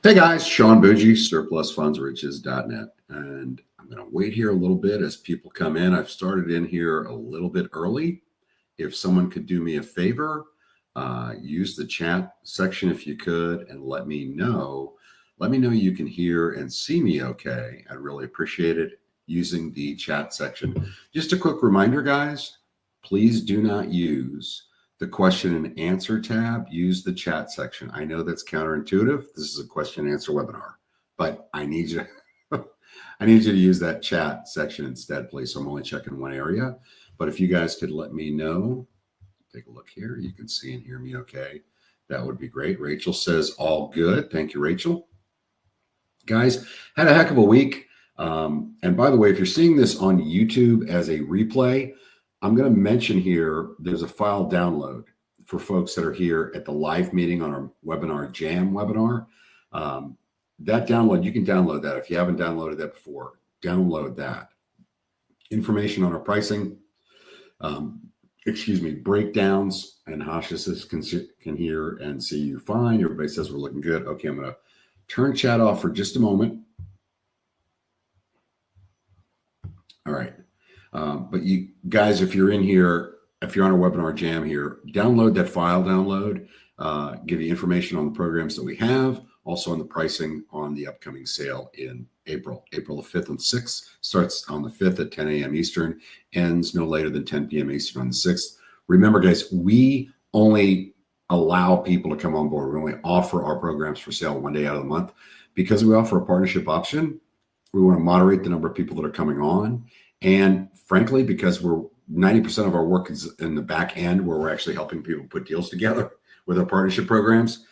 Hey guys, Sean Bougie, surplusfundsriches.net. And I'm going to wait here a little bit as people come in. I've started in here a little bit early. If someone could do me a favor, use the chat section if you could and let me know. Let me know you can hear and see me okay. I'd really appreciate it using the chat section. Just a quick reminder, guys, please do not use the question and answer tab. Use the chat section. I know that's counterintuitive. This is a question and answer webinar, but I need you I need you to use that chat section instead, please. So I'm only checking one area, but if you guys could let me know, take a look here. You can see and hear me okay. That would be great. Rachel says all good. Thank you, Rachel. Guys, had a heck of a week. And by the way, if you're seeing this on YouTube as a replay, I'm going to mention here, there's a file download for folks that are here at the live meeting on our webinar jam webinar. That download, you can download that. If you haven't downloaded that before, download that. Information on our pricing, breakdowns, and Hasha says can hear and see you fine. Everybody says we're looking good. Okay, I'm going to turn chat off for just a moment. All right. But you guys, if you're in here, if you're on a webinar jam here, download that file download, give you information on the programs that we have, also on the pricing on the upcoming sale in April the 5th and 6th. Starts on the 5th at 10 a.m. Eastern, ends no later than 10 p.m. Eastern on the 6th. Remember, guys, we only allow people to come on board. We only offer our programs for sale one day out of the month. Because we offer a partnership option, we want to moderate the number of people that are coming on. And frankly, because we're 90% of our work is in the back end where we're actually helping people put deals together with our partnership programs.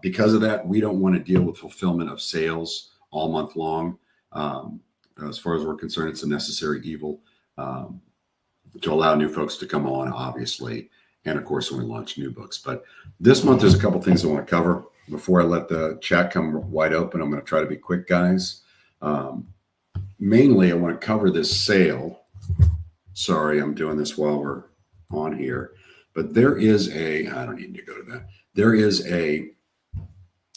Because of that, we don't want to deal with fulfillment of sales all month long. As far as we're concerned, it's a necessary evil to allow new folks to come on, obviously. And of course, when we launch new books. But this month, there's a couple things I want to cover. Before I let the chat come wide open, I'm going to try to be quick, guys. Mainly, I want to cover this sale. Sorry, I'm doing this while we're on here. But there is I don't need to go to that. There is a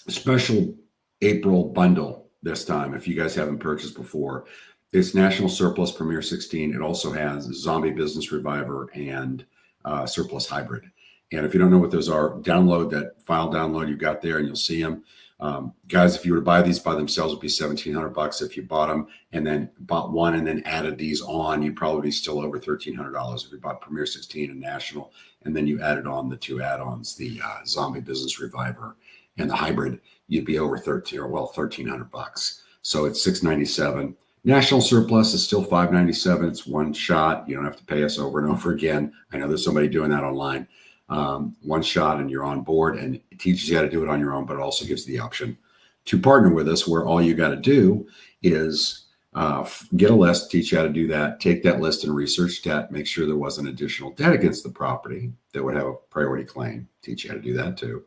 special April bundle this time. If you guys haven't purchased before, it's National Surplus Premier 16. It also has Zombie Business Reviver and Surplus Hybrid. And if you don't know what those are, download that file download you got there and you'll see them. Guys, if you were to buy these by themselves, it'd be $1,700. If you bought them and then bought one and then added these on, you'd probably be still over $1,300. If you bought Premier 16 and National, and then you added on the two add-ons, the Zombie Business Reviver and the Hybrid, you'd be over $1,300. So it's $697. National Surplus is still $597. It's one shot. You don't have to pay us over and over again. I know there's somebody doing that online. One shot and you're on board, and it teaches you how to do it on your own, but it also gives you the option to partner with us, where all you got to do is get a list, teach you how to do that, take that list and research debt, make sure there wasn't additional debt against the property that would have a priority claim, teach you how to do that too.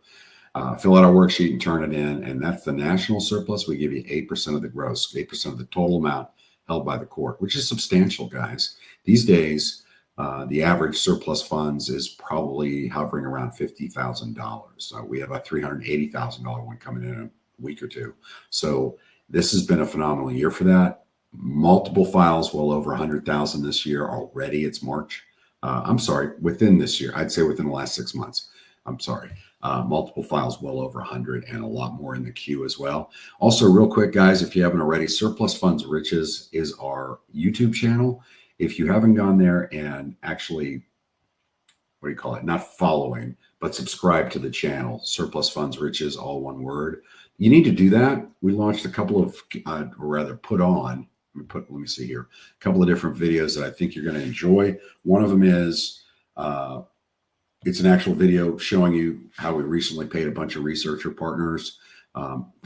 Fill out our worksheet and turn it in, and that's the National Surplus. We give you 8% of the gross, 8% of the total amount held by the court, which is substantial, guys. These days, the average surplus funds is probably hovering around $50,000. We have a $380,000 one coming in a week or two. So this has been a phenomenal year for that. Multiple files, well over 100,000 this year already. It's March. I'm sorry, within this year. I'd say within the last 6 months. I'm sorry. Multiple files, well over 100, and a lot more in the queue as well. Also, real quick, guys, if you haven't already, Surplus Funds Riches is our YouTube channel. If you haven't gone there and actually, not following, but subscribe to the channel, Surplus Funds Riches, all one word, you need to do that. We launched a couple of, put on, let me see here, a couple of different videos that I think you're going to enjoy. One of them is, it's an actual video showing you how we recently paid a bunch of researcher partners.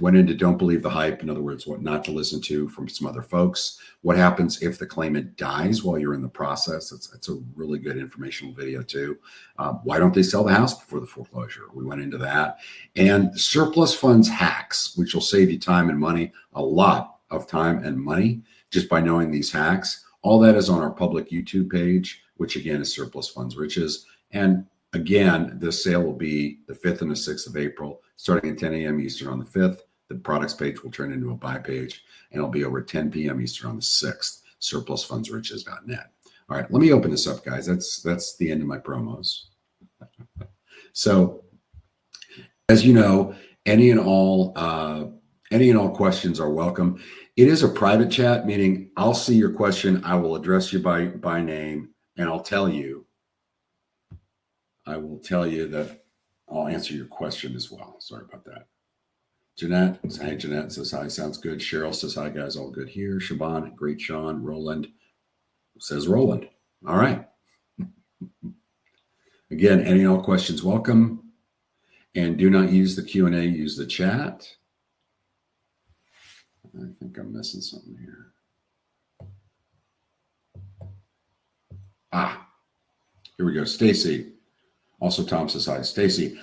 Went into Don't Believe the Hype. In other words, what not to listen to from some other folks. What happens if the claimant dies while you're in the process? It's a really good informational video too. Why don't they sell the house before the foreclosure? We went into that. And surplus funds hacks, which will save you time and money, a lot of time and money just by knowing these hacks. All that is on our public YouTube page, which again is Surplus Funds Riches. And again, the sale will be the 5th and the 6th of April, starting at 10 a.m. Eastern on the 5th, The products page will turn into a buy page, and it'll be over 10 p.m. Eastern on the 6th, surplusfundsriches.net. All right, let me open this up, guys. That's the end of my promos. So, as you know, any and all questions are welcome. It is a private chat, meaning I'll see your question, I will address you by name, and I'll tell you that I'll answer your question as well. Sorry about that. Jeanette, hey, Jeanette says hi, sounds good. Cheryl says hi, guys, all good here. Shaban, great. Sean, Roland says Roland. All right. Again, any and all questions welcome. And do not use the Q&A, use the chat. I think I'm missing something here. Here we go. Stacy. Also, Tom says hi. Stacy,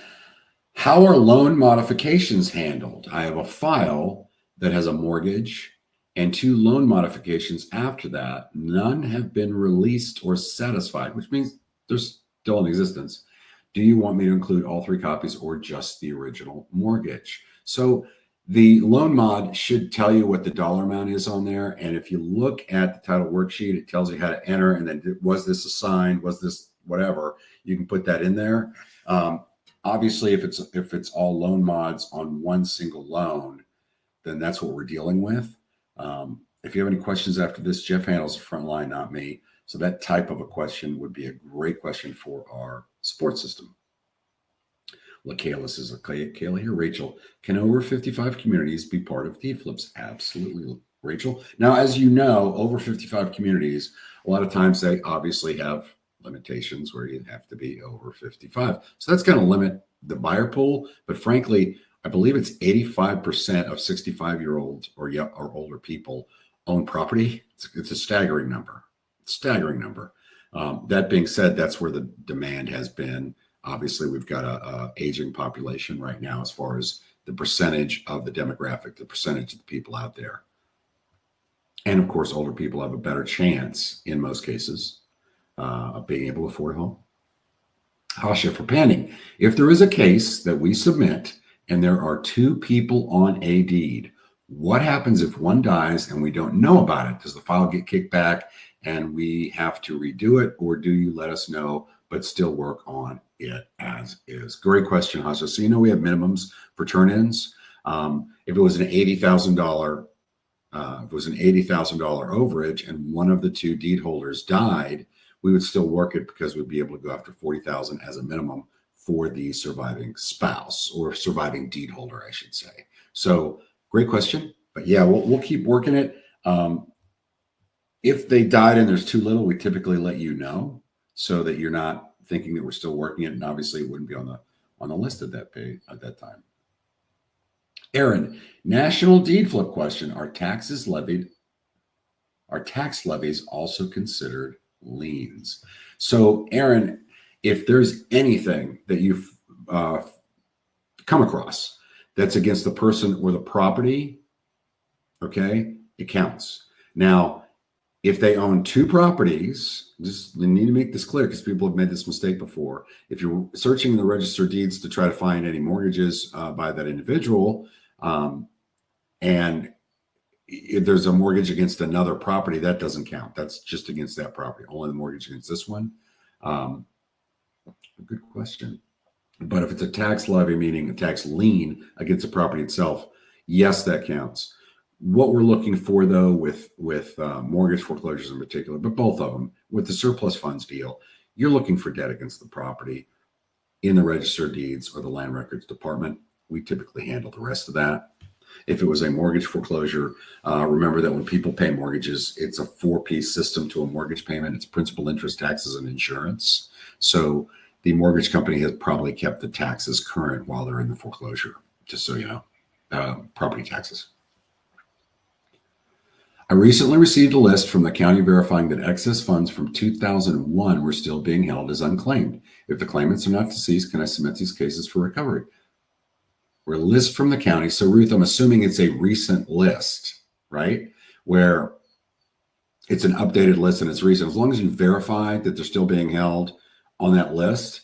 how are loan modifications handled? I have a file that has a mortgage and 2 loan modifications after that. None have been released or satisfied, which means they're still in existence. Do you want me to include all 3 copies or just the original mortgage? So the loan mod should tell you what the dollar amount is on there. And if you look at the title worksheet, it tells you how to enter. And then was this assigned? Was this whatever? You can put that in there. Obviously, if it's all loan mods on one single loan, then that's what we're dealing with. If you have any questions after this, Jeff handles the front line, not me. So that type of a question would be a great question for our support system. Kayla says, Kayla here. Rachel, can over 55 communities be part of deed flips? Absolutely, Rachel. Now, as you know, over 55 communities, a lot of times they obviously have limitations where you have to be over 55. So that's going to limit the buyer pool. But frankly, I believe it's 85% of 65-year-olds or older people own property. It's a staggering number. That being said, that's where the demand has been. Obviously, we've got a aging population right now as far as the percentage of the demographic, the percentage of the people out there. And of course, older people have a better chance in most cases of being able to afford a home. Hasha, for pending, if there is a case that we submit and there are 2 people on a deed, what happens if one dies and we don't know about it? Does the file get kicked back and we have to redo it, or do you let us know but still work on it as is? Great question, Hasha. So we have minimums for turn-ins. If it was an $80,000 overage and one of the 2 deed holders died, we would still work it because we'd be able to go after $40,000 as a minimum for the surviving spouse or surviving deed holder, I should say. So great question, but yeah, we'll keep working it. If they died and there's too little, we typically let you know so that you're not thinking that we're still working it, and obviously it wouldn't be on the list at that time. Aaron, national deed flip question: Are tax levies also considered liens? So, Aaron, if there's anything that you've come across that's against the person or the property, okay, it counts. Now, if they own 2 properties, you need to make this clear because people have made this mistake before. If you're searching in the register of deeds to try to find any mortgages by that individual, and if there's a mortgage against another property, that doesn't count. That's just against that property. Only the mortgage against this one. Good question. But if it's a tax levy, meaning a tax lien against the property itself, yes, that counts. What we're looking for, though, with mortgage foreclosures in particular, but both of them, with the surplus funds deal, you're looking for debt against the property in the register of deeds or the land records department. We typically handle the rest of that. If it was a mortgage foreclosure, remember that when people pay mortgages, it's a 4-piece system to a mortgage payment. It's principal, interest, taxes, and insurance. So the mortgage company has probably kept the taxes current while they're in the foreclosure, just so you know, property taxes. I recently received a list from the county verifying that excess funds from 2001 were still being held as unclaimed. If the claimants are not deceased, can I submit these cases for recovery? We're a list from the county. So, Ruth, I'm assuming it's a recent list, right? Where it's an updated list and it's recent. As long as you verify that they're still being held on that list,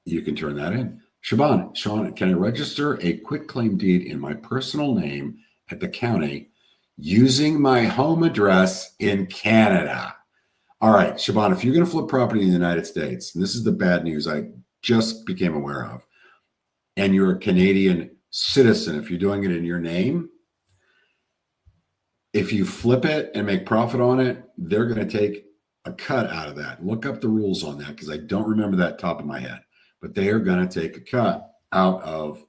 you can turn that in. Sean, can I register a quitclaim deed in my personal name at the county using my home address in Canada? All right, Siobhan, if you're going to flip property in the United States, and this is the bad news I just became aware of, and you're a Canadian citizen, if you're doing it in your name, if you flip it and make profit on it, they're going to take a cut out of that. Look up the rules on that because I don't remember that top of my head, but they are going to take a cut out of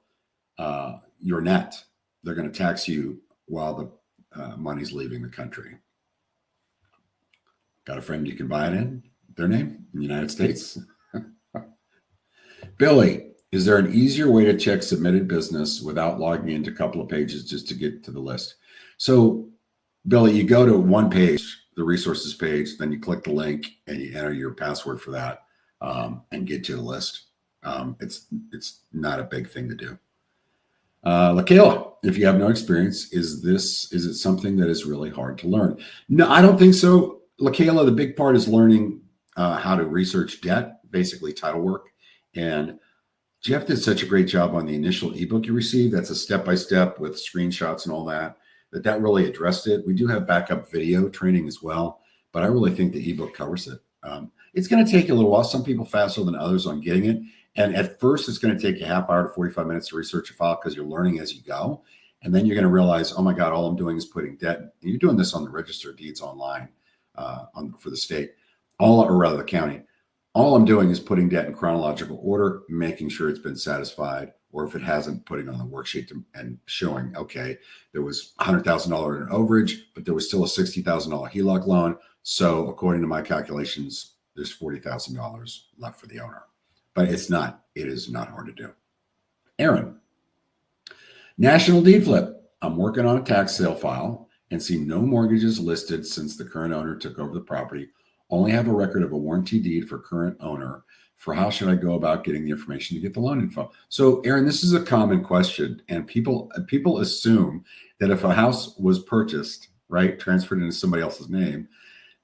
your net. They're going to tax you while the money's leaving the country. Got a friend you can buy it in their name in the United States? Billy, is there an easier way to check submitted business without logging into a couple of pages just to get to the list? So, Billy, you go to one page, the resources page, then you click the link and you enter your password for that and get to the list. It's not a big thing to do. LaKayla, if you have no experience, is it something that is really hard to learn? No, I don't think so. LaKayla, the big part is learning how to research debt, basically title work. And Jeff did such a great job on the initial ebook you received. That's a step-by-step with screenshots and all that really addressed it. We do have backup video training as well, but I really think the ebook covers it. It's going to take a little while. Some people faster than others on getting it. And at first, it's going to take you a half hour to 45 minutes to research a file because you're learning as you go. And then you're going to realize, oh my God, all I'm doing is putting debt. And you're doing this on the Register of Deeds online for the state, or rather the county. All I'm doing is putting debt in chronological order, making sure it's been satisfied, or if it hasn't, putting on the worksheet and showing, okay, there was $100,000 in overage, but there was still a $60,000 HELOC loan. So according to my calculations, there's $40,000 left for the owner. But it is not hard to do. Aaron, National Deed Flip. I'm working on a tax sale file and see no mortgages listed since the current owner took over the property. Only have a record of a warranty deed for current owner. For how should I go about getting the information to get the loan info? So, Aaron, this is a common question, and people assume that if a house was purchased, right, transferred into somebody else's name,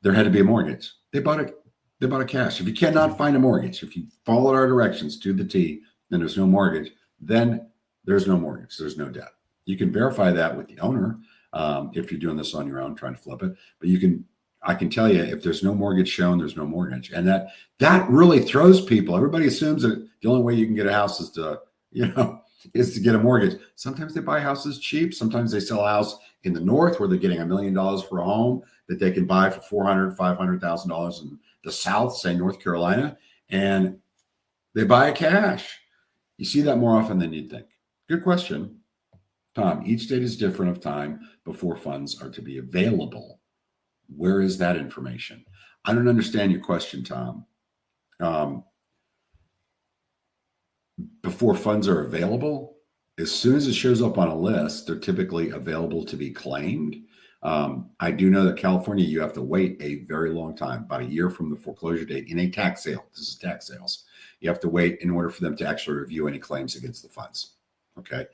there had to be a mortgage. They bought it cash. If you cannot find a mortgage, if you followed our directions to the T, and there's no mortgage, then there's no mortgage. There's no debt. You can verify that with the owner if you're doing this on your own, trying to flip it. But I can tell you, if there's no mortgage shown, there's no mortgage. And that really throws people. Everybody assumes that the only way you can get a house is to get a mortgage. Sometimes they buy houses cheap. Sometimes they sell a house in the north where they're getting $1 million for a home that they can buy for $400,000, $500,000 in the south, say North Carolina, and they buy it cash. You see that more often than you'd think. Good question, Tom. Each date is different of time before funds are to be available. Where is that information? I don't understand your question, Tom. Before funds are available, as soon as it shows up on a list, they're typically available to be claimed. I do know that California, you have to wait a very long time, about a year from the foreclosure date in a tax sale. This is tax sales. You have to wait in order for them to actually review any claims against the funds. Okay.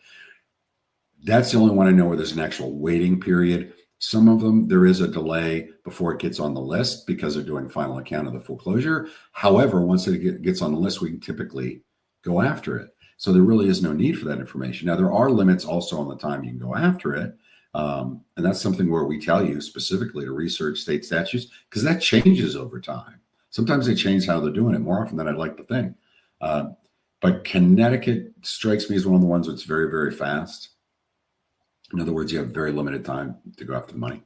That's the only one I know where there's an actual waiting period. Some of them, there is a delay before it gets on the list because they're doing final account of the foreclosure. However, once it gets on the list, we can typically go after it. So there really is no need for that information. Now, there are limits also on the time you can go after it. And that's something where we tell you specifically to research state statutes because that changes over time. Sometimes they change how they're doing it more often than I'd like to think. But Connecticut strikes me as one of the ones that's very, very fast. In other words, you have very limited time to go after the money.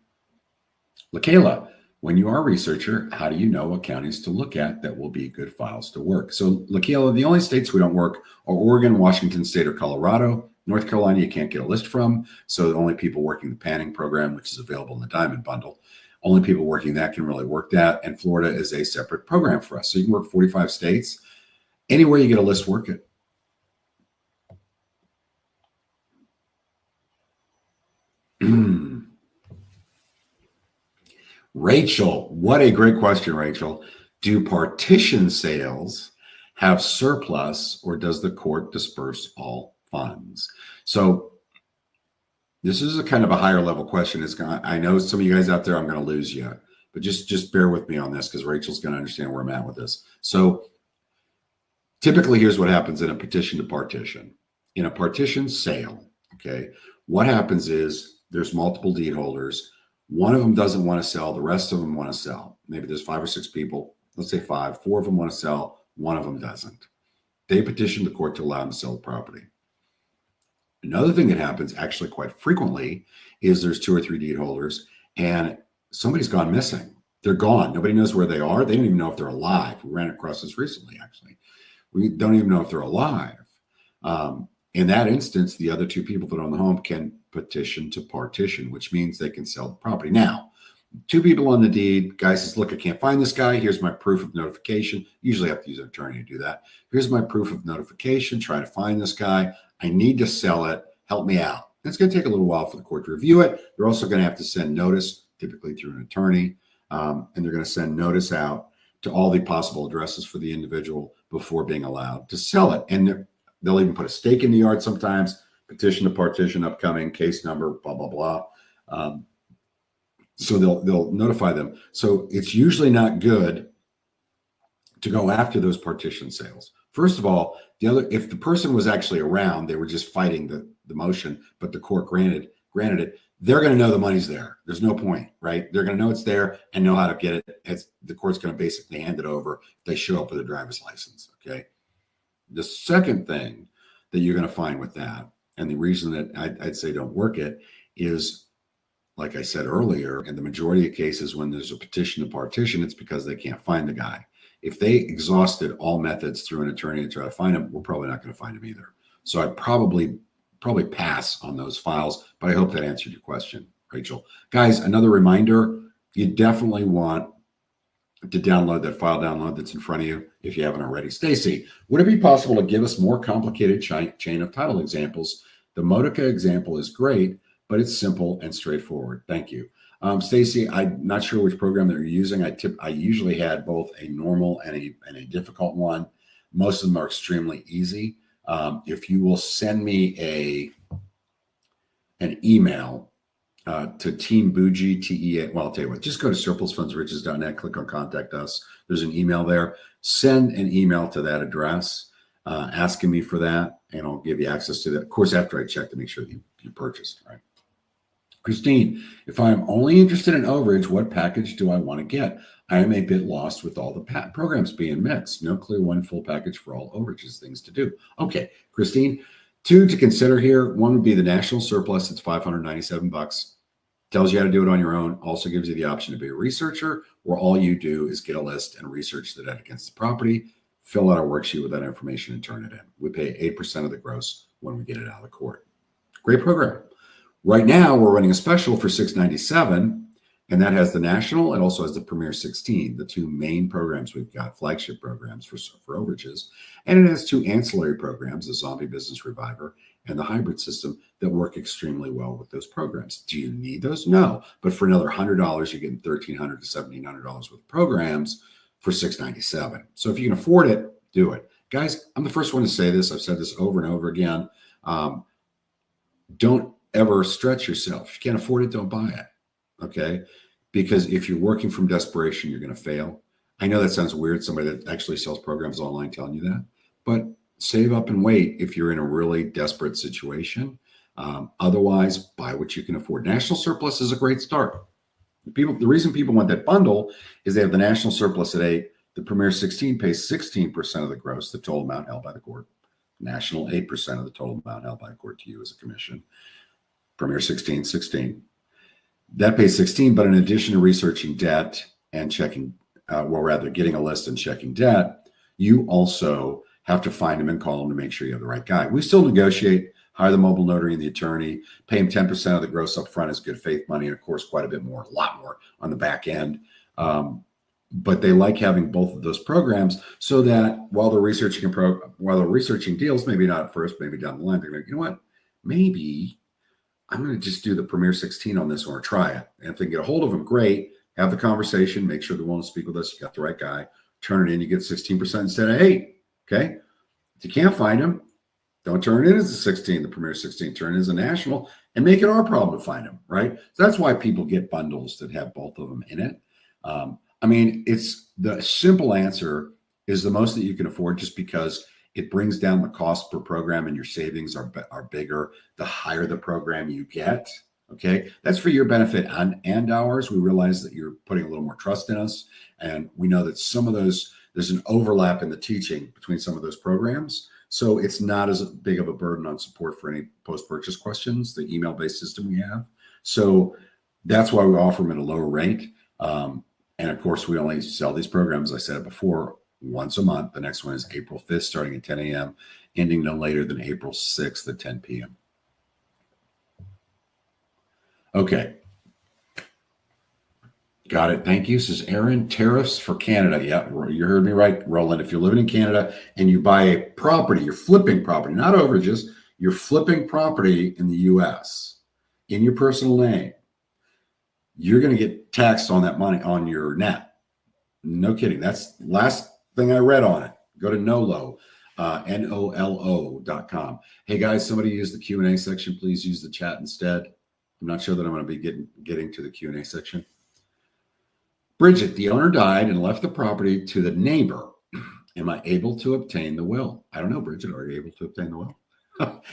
LaKayla, when you are a researcher, how do you know what counties to look at that will be good files to work? So, LaKayla, the only states we don't work are Oregon, Washington State, or Colorado. North Carolina, you can't get a list from. So the only people working the panning program, which is available in the Diamond Bundle, only people working that can really work that. And Florida is a separate program for us. So you can work 45 states. Anywhere you get a list, work it. Rachel, what a great question, Rachel. Do partition sales have surplus or does the court disperse all funds? So this is a kind of a higher level question. I know some of you guys out there, I'm going to lose you, but just bear with me on this because Rachel's going to understand where I'm at with this. So Typically, here's what happens in a petition to partition. In a partition sale, okay, what happens is there's multiple deed holders. One of them doesn't want to sell. The rest of them want to sell. Maybe there's 5 or 6 people. Let's say 5. 4 of them want to sell. One of them doesn't. They petition the court to allow them to sell the property. Another thing that happens actually quite frequently is there's 2 or 3 deed holders and somebody's gone missing. They're gone. Nobody knows where they are. They don't even know if they're alive. We ran across this recently, actually. We don't even know if they're alive. In that instance, the other 2 people that own the home can petition to partition, which means they can sell the property. Now, 2 people on the deed, guy says, look, I can't find this guy. Here's my proof of notification. Usually have to use an attorney to do that. Here's my proof of notification. Try to find this guy. I need to sell it. Help me out. It's going to take a little while for the court to review it. They're also going to have to send notice, typically through an attorney, and they're going to send notice out to all the possible addresses for the individual before being allowed to sell it. And they'll even put a stake in the yard sometimes, petition to partition, upcoming, case number, blah, blah, blah. So they'll notify them. So it's usually not good to go after those partition sales. First of all, if the person was actually around, they were just fighting the motion, but the court granted it, they're going to know the money's there. There's no point, right? They're going to know it's there and know how to get it. The court's going to basically hand it over if they show up with a driver's license, okay? The second thing that you're going to find with that, and the reason that I'd say don't work it, is, like I said earlier, in the majority of cases when there's a petition to partition, it's because they can't find the guy. If they exhausted all methods through an attorney to try to find him, we're probably not going to find him either. So I'd probably pass on those files, but I hope that answered your question, Rachel. Guys, another reminder, you definitely want to download that file download that's in front of you if you haven't already. Stacy, would it be possible to give us more complicated chain of title examples? The Modica example is great, but it's simple and straightforward. Thank you. Stacy, I'm not sure which program that you're using. I usually had both a normal and a difficult one. Most of them are extremely easy. If you will send me an email to Team Bougie, TEA. Well, I'll tell you what, just go to surplusfundsriches.net, click on contact us. There's an email there. Send an email to that address asking me for that, and I'll give you access to that. Of course, after I check to make sure that you purchased, right? Christine, if I'm only interested in overage, what package do I want to get? I am a bit lost with all the programs being mixed. No clear one full package for all overages, things to do. Okay, Christine, 2 to consider here. 1 would be the national surplus. It's $597. Tells you how to do it on your own. Also gives you the option to be a researcher, where all you do is get a list and research the debt against the property, fill out a worksheet with that information, and turn it in. We pay 8% of the gross when we get it out of the court. Great program. Right now, we're running a special for $697, and that has the national. It also has the Premier 16, the 2 main programs we've got, flagship programs for overages. And it has 2 ancillary programs, the Zombie Business Reviver and the hybrid system, that work extremely well with those programs. Do you need those? No. But for another $100, you're getting $1,300 to $1,700 worth of programs for $697. So if you can afford it, do it. Guys, I'm the first one to say this. I've said this over and over again. Don't ever stretch yourself. If you can't afford it, don't buy it. Okay? Because if you're working from desperation, you're going to fail. I know that sounds weird, somebody that actually sells programs online telling you that, but save up and wait if you're in a really desperate situation. Otherwise, buy what you can afford. National surplus is a great start. The reason people want that bundle is they have the national surplus at 8. The Premier 16 pays 16% of the gross, the total amount held by the court. National, 8% of the total amount held by the court to you as a commission. Premier 16. That pays 16, but in addition to researching debt and checking, getting a list and checking debt, you also have to find them and call them to make sure you have the right guy. We still negotiate, hire the mobile notary and the attorney, pay him 10% of the gross up front as good faith money, and of course, quite a bit more, a lot more on the back end. But they like having both of those programs so that while they're researching deals, maybe not at first, maybe down the line, they're like, you know what, maybe I'm going to just do the Premier 16 on this one or try it. And if they can get a hold of them, great. Have the conversation, make sure they're willing to speak with us. You got the right guy. Turn it in, you get 16% instead of 8. Okay. If you can't find them, don't turn it in as a 16, the Premier 16. Turn it as a national and make it our problem to find them, right? So that's why people get bundles that have both of them in it. I mean, it's the simple answer is the most that you can afford, just because It brings down the cost per program, and your savings are bigger the higher the program you get. Okay, that's for your benefit and ours. We realize that you're putting a little more trust in us, and we know that some of those, there's an overlap in the teaching between some of those programs. So it's not as big of a burden on support for any post-purchase questions, the email-based system we have. So that's why we offer them at a lower rate. And of course, we only sell these programs, I said before, once a month. The next one is April 5th, starting at 10 a.m., ending no later than April 6th at 10 p.m. Okay. Got it. Thank you. Says Aaron, tariffs for Canada. Yeah, you heard me right, Roland. If you're living in Canada and you buy a property, you're flipping property, not overages, you're flipping property in the U.S. in your personal name, you're going to get taxed on that money on your net. No kidding. That's the last thing I read on it. Go to NOLO, NOLO.com. Hey guys, somebody use the Q&A section. Please use the chat instead. I'm not sure that I'm going to be getting to the Q&A section. Bridget, the owner died and left the property to the neighbor. Am I able to obtain the will? I don't know, Bridget. Are you able to obtain the will?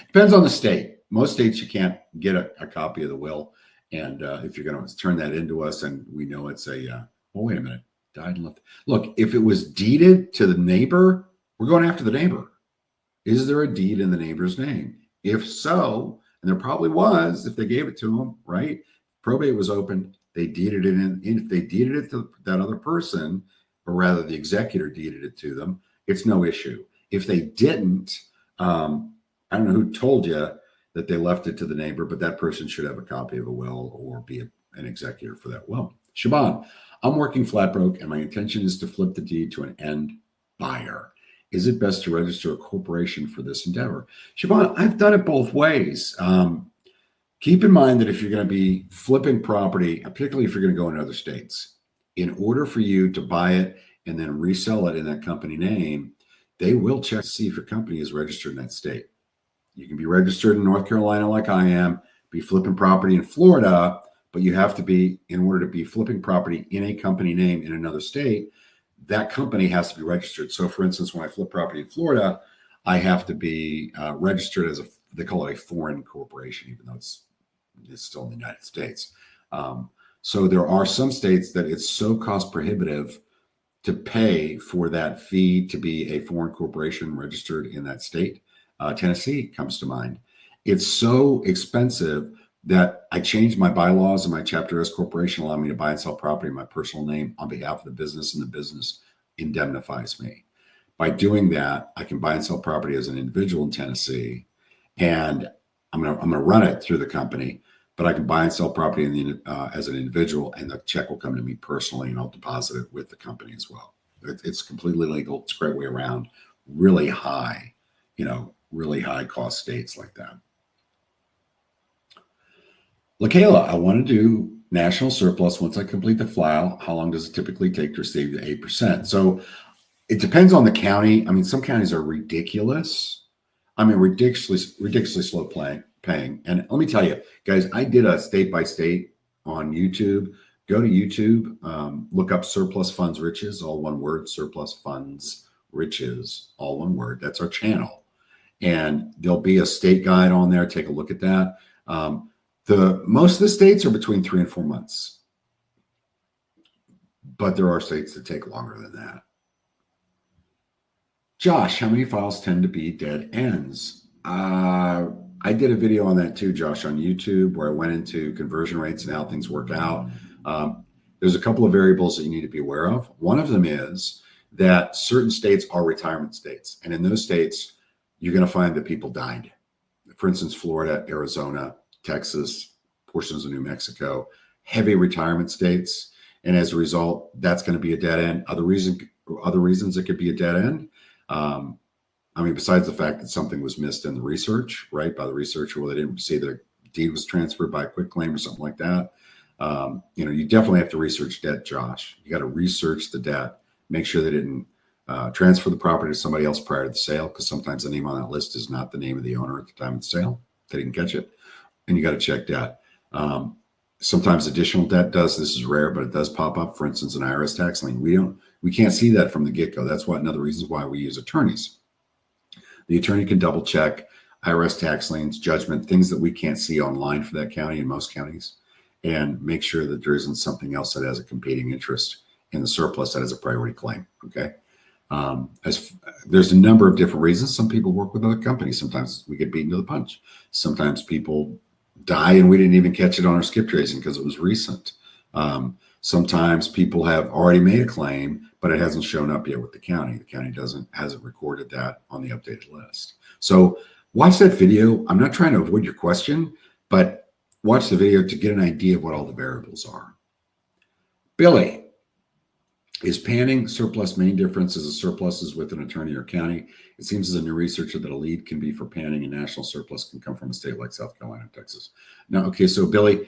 Depends on the state. Most states you can't get a copy of the will. And if you're going to turn that into us and we know it's a, well, wait a minute, died and left. Look, if it was deeded to the neighbor, we're going after the neighbor. Is there a deed in the neighbor's name? If so, and there probably was, if they gave it to him, right? Probate was opened. They deeded it in. If they deeded it to that other person, or rather the executor deeded it to them, it's no issue. If they didn't, I don't know who told you that they left it to the neighbor, but that person should have a copy of a will or be an executor for that will. Shaban, I'm working flat broke and my intention is to flip the deed to an end buyer. Is it best to register a corporation for this endeavor? Shaban, I've done it both ways. Keep in mind that if you're going to be flipping property, particularly if you're going to go in other states, in order for you to buy it and then resell it in that company name, they will check to see if your company is registered in that state. You can be registered in North Carolina like I am, be flipping property in Florida, but you have to be, in order to be flipping property in a company name in another state, that company has to be registered. So for instance, when I flip property in Florida, I have to be registered as they call it a foreign corporation, even though it's still in the United States. So there are some states that it's so cost prohibitive to pay for that fee to be a foreign corporation registered in that state. Tennessee comes to mind. It's so expensive that I changed my bylaws and my Chapter S corporation allow me to buy and sell property in my personal name on behalf of the business, and the business indemnifies me. By doing that, I can buy and sell property as an individual in Tennessee, and I'm gonna run it through the company, but I can buy and sell property as an individual, and the check will come to me personally, and I'll deposit it with the company as well. It's completely legal. It's a great way around really high, really high cost states like that. LaKayla, I want to do national surplus once I complete the file. How long does it typically take to receive the 8%? So it depends on the county. I mean, some counties are ridiculous. I mean, ridiculously slow paying. And let me tell you, guys, I did a state by state on YouTube. Go to YouTube, look up Surplus Funds Riches, all one word, Surplus Funds Riches, all one word. That's our channel. And there'll be a state guide on there. Take a look at that. Most of the states are between 3 and 4 months, but there are states that take longer than that. Josh, how many files tend to be dead ends? I did a video on that too, Josh, on YouTube, where I went into conversion rates and how things work out. There's a couple of variables that you need to be aware of. One of them is that certain states are retirement states. And in those states, you're going to find that people died. For instance, Florida, Arizona, Texas, portions of New Mexico, heavy retirement states. And as a result, that's going to be a dead end. Other reasons it could be a dead end. I mean, besides the fact that something was missed in the research, right, by the researcher, where they didn't see the deed was transferred by a quitclaim or something like that. You definitely have to research debt, Josh. You got to research the debt, make sure they didn't transfer the property to somebody else prior to the sale, because sometimes the name on that list is not the name of the owner at the time of the sale. They didn't catch it. And you got to check debt. Sometimes additional debt does. This is rare, but it does pop up. For instance, an IRS tax lien. We can't see that from the get-go. That's one of the reasons why we use attorneys. The attorney can double check IRS tax liens, judgment, things that we can't see online for that county in most counties, and make sure that there isn't something else that has a competing interest in the surplus that has a priority claim. Okay. As there's a number of different reasons. Some people work with other companies. Sometimes we get beaten to the punch. Sometimes people die and we didn't even catch it on our skip tracing because it was recent. Sometimes people have already made a claim, but it hasn't shown up yet with the county. The county hasn't recorded that on the updated list. So watch that video. I'm not trying to avoid your question, but watch the video to get an idea of what all the variables are. Billy, is panning surplus main difference as a surplus is with an attorney or county? It seems as a new researcher that a lead can be for panning and national surplus can come from a state like South Carolina and Texas. Now, okay, so Billy,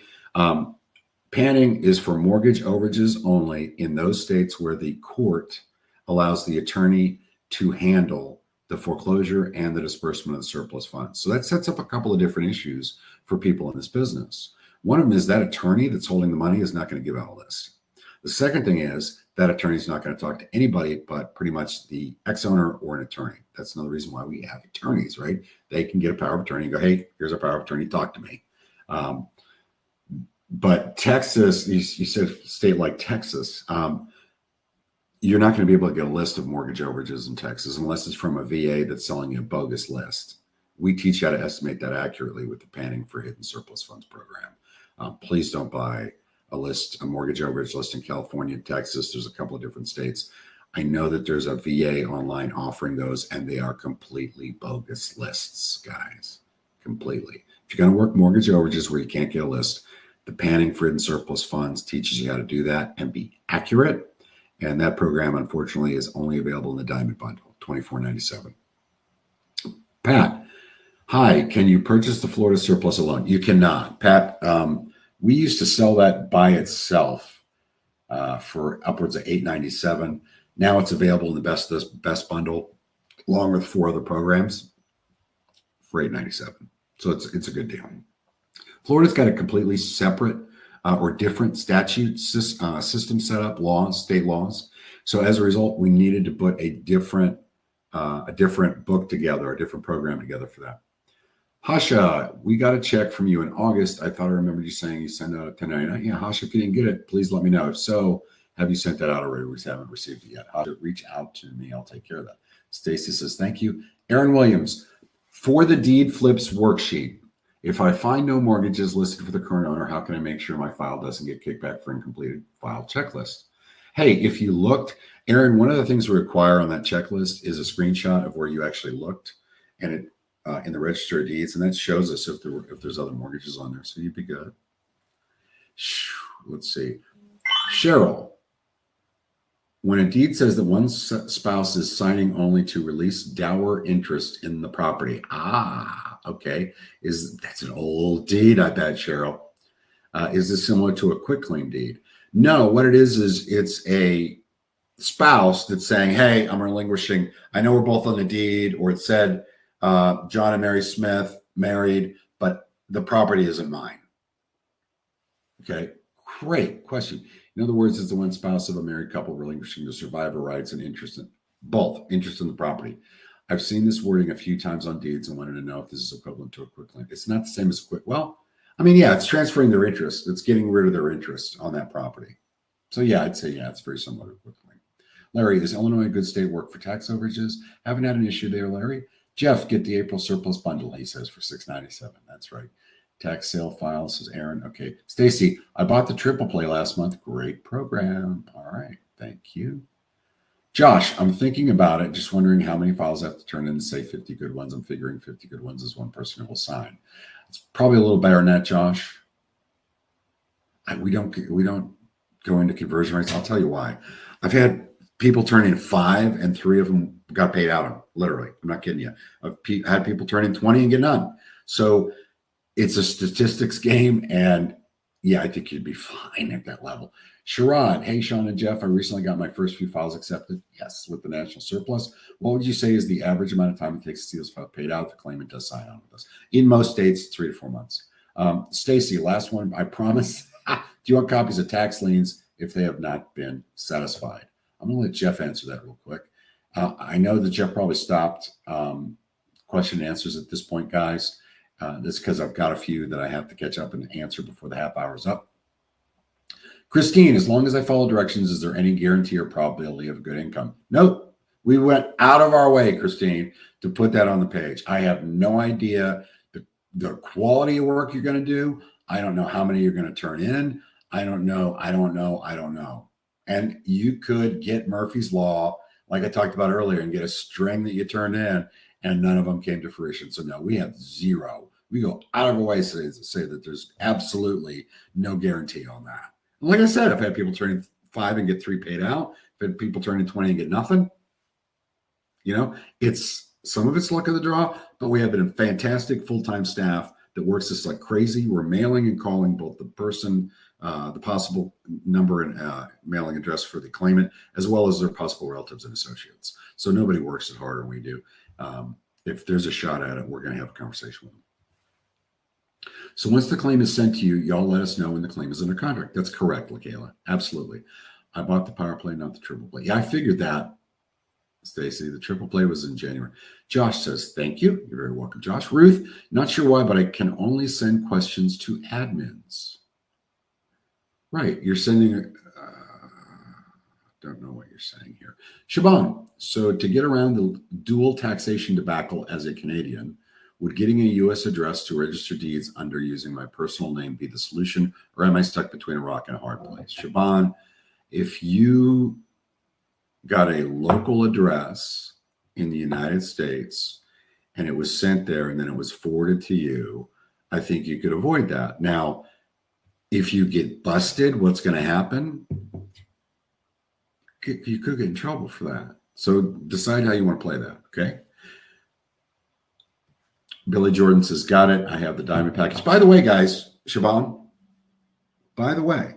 panning is for mortgage overages only in those states where the court allows the attorney to handle the foreclosure and the disbursement of the surplus funds. So that sets up a couple of different issues for people in this business. One of them is that attorney that's holding the money is not going to give out a list. The second thing is that attorney is not going to talk to anybody but pretty much the ex-owner or an attorney. That's another reason why we have attorneys, right? They can get a power of attorney and go, hey, here's a power of attorney, talk to me. But Texas, you said state like Texas, you're not going to be able to get a list of mortgage overages in Texas unless it's from a VA that's selling you a bogus list. We teach you how to estimate that accurately with the Panning for Hidden Surplus Funds program. Please don't buy a mortgage overage list in California and Texas. There's a couple of different states. I know that there's a VA online offering those, and they are completely bogus lists, guys. Completely. If you're going to work mortgage overages where you can't get a list, the Panning for Hidden Surplus Funds teaches you how to do that and be accurate. And that program, unfortunately, is only available in the Diamond Bundle, $24.97. Pat, hi, can you purchase the Florida surplus alone? You cannot. Pat, we used to sell that by itself for upwards of $8.97. Now it's available in the best bundle, along with 4 other programs for $8.97. So it's a good deal. Florida's got a completely separate or different statute system set up, state laws. So as a result, we needed to put a different book together, a different program together for that. Hasha, we got a check from you in August. I thought I remembered you saying you sent out a 1099. Yeah, Hasha, if you didn't get it, please let me know. If so, have you sent that out already? We haven't received it yet. Hasha, reach out to me. I'll take care of that. Stacy says, thank you. Aaron Williams, for the deed flips worksheet, if I find no mortgages listed for the current owner, how can I make sure my file doesn't get kicked back for incompleted file checklist? Hey, if you looked, Aaron, one of the things we require on that checklist is a screenshot of where you actually looked, and it in the register of deeds, and that shows us if there's other mortgages on there. So you'd be good. Let's see. Cheryl, when a deed says that one spouse is signing only to release dower interest in the property. Okay. That's an old deed, I bet, Cheryl. Is this similar to a quitclaim deed? No, what it is it's a spouse that's saying, hey, I'm relinquishing. I know we're both on the deed, or it said John and Mary Smith married, but the property isn't mine. Okay, great question. In other words, it's the one spouse of a married couple relinquishing the survivor rights and interest in the property. I've seen this wording a few times on deeds and wanted to know if this is equivalent to a quitclaim. It's not the same as well, I mean, yeah, it's transferring their interest. It's getting rid of their interest on that property. So yeah, I'd say, yeah, it's very similar to a quitclaim. Larry, is Illinois a good state work for tax overages? Haven't had an issue there, Larry. Jeff, get the April surplus bundle, he says, for $6.97. That's right. Tax sale file, says Aaron. Okay. Stacy, I bought the triple play last month. Great program. All right. Thank you. Josh, I'm thinking about it. Just wondering how many files I have to turn in to say 50 good ones. I'm figuring 50 good ones is one person who will sign. It's probably a little better than that, Josh. We don't go into conversion rates. I'll tell you why. I've had people turn in 5 and 3 of them got paid out on, literally. I'm not kidding you. I've had people turn in 20 and get none. So it's a statistics game. And yeah, I think you'd be fine at that level. Sherrod, hey, Sean and Jeff, I recently got my first few files accepted. Yes, with the national surplus. What would you say is the average amount of time it takes to see those files paid out if the claimant does sign on with us? In most states, 3 to 4 months. Stacy, last one, I promise. Do you want copies of tax liens if they have not been satisfied? I'm going to let Jeff answer that real quick. I know that Jeff probably stopped question and answers at this point, guys. That's because I've got a few that I have to catch up and answer before the half hour is up. Christine, as long as I follow directions, is there any guarantee or probability of good income? Nope. We went out of our way, Christine, to put that on the page. I have no idea the quality of work you're going to do. I don't know how many you're going to turn in. I don't know. And you could get Murphy's Law, like I talked about earlier, and get a string that you turned in, and none of them came to fruition. So no, we have zero. We go out of our way to say that there's absolutely no guarantee on that. And like I said, I've had people turn in 5 and get 3 paid out. I've had people turn in 20 and get nothing. It's some of it's luck of the draw, but we have a fantastic full-time staff that works us like crazy. We're mailing and calling both the person, the possible number and mailing address for the claimant, as well as their possible relatives and associates. So nobody works as hard as we do. If there's a shot at it, we're going to have a conversation with them. So once the claim is sent to you, y'all let us know when the claim is under contract. That's correct, LaKayla. Absolutely. I bought the power play, not the triple play. Yeah, I figured that, Stacy. The triple play was in January. Josh says, thank you. You're very welcome, Josh. Ruth, not sure why, but I can only send questions to admins. Right. You're sending, don't know what you're saying here. Siobhan, so to get around the dual taxation debacle as a Canadian, would getting a U.S. address to register deeds under using my personal name be the solution, or am I stuck between a rock and a hard place? Siobhan, if you got a local address in the United States and it was sent there and then it was forwarded to you, I think you could avoid that. Now, if you get busted, what's going to happen? You could get in trouble for that. So decide how you want to play that, okay? Billy Jordan says, got it. I have the diamond package. By the way, guys, Siobhan, by the way,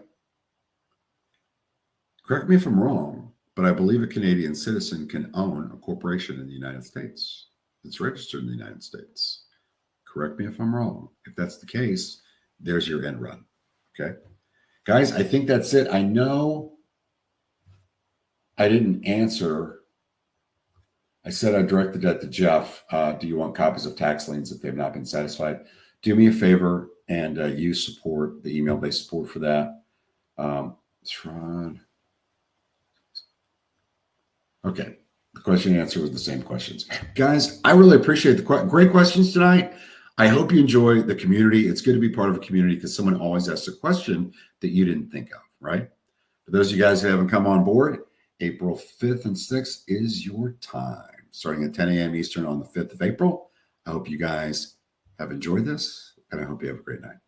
correct me if I'm wrong, but I believe a Canadian citizen can own a corporation in the United States that's registered in the United States. Correct me if I'm wrong. If that's the case, there's your end run. Okay. Guys, I think that's it. I know I didn't answer. I said I directed that to Jeff. Do you want copies of tax liens if they've not been satisfied? Do me a favor and use support, the email-based support for that. Okay. The question and answer was the same questions. Guys, I really appreciate the great questions tonight. I hope you enjoy the community. It's good to be part of a community because someone always asks a question that you didn't think of, right? For those of you guys who haven't come on board, April 5th and 6th is your time, starting at 10 a.m. Eastern on the 5th of April. I hope you guys have enjoyed this, and I hope you have a great night.